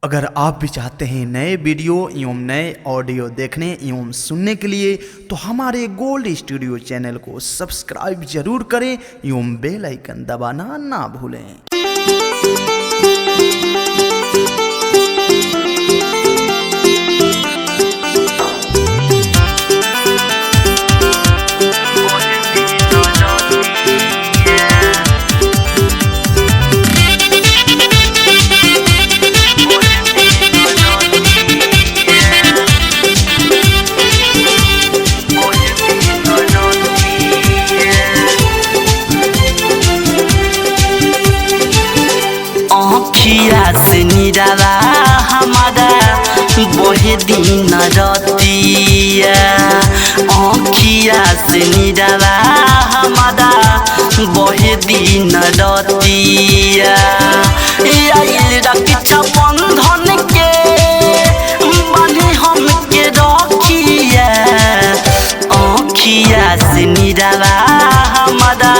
अगर आप भी चाहते हैं नए वीडियो एवं नए ऑडियो देखने एवं सुनने के लिए तो हमारे गोल्ड स्टूडियो चैनल को सब्सक्राइब जरूर करें एवं बेल आइकन दबाना ना भूलें। अखिया से निराला हमारा बहे दिन रतिया, अखिया से निराला हमारा बहे दिन रतिया। आइल रक्षा बंधन के बानी हम के रखिया, अखिया से निराला हमारा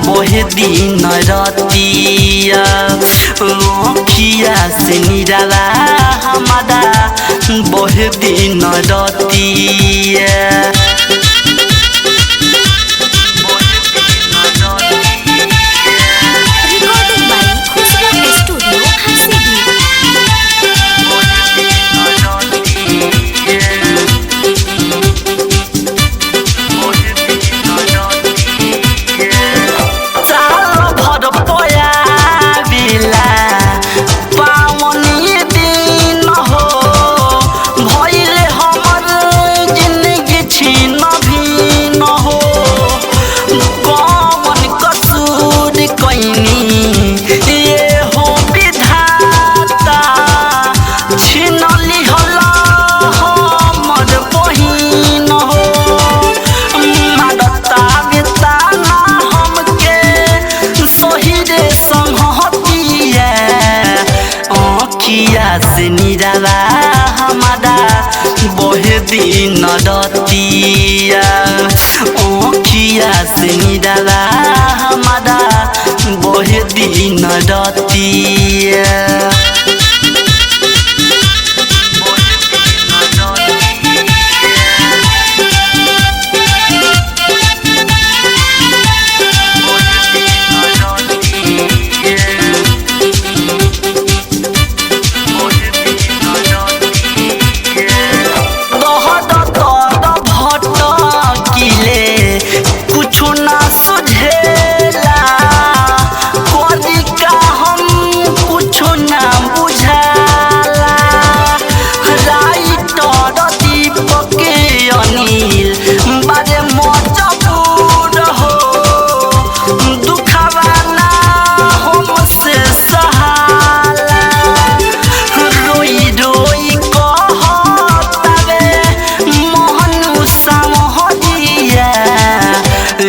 बहे दिन रतिया। अखिया से निराला हमारा बहे दिन रतिया। अखिया से निराला हमारा बहे दिन रतिया, अखिया से निराला हमारा बहे दिन रतिया।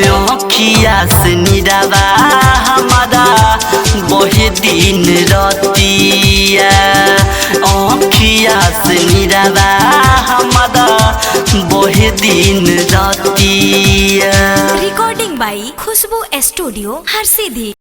अखिया से निराला हमारा बहे दिन रतिया, अखिया से निराला हमारा बहे दिन रतिया। रिकॉर्डिंग बाई खुशबू स्टूडियो हरसिद्धि।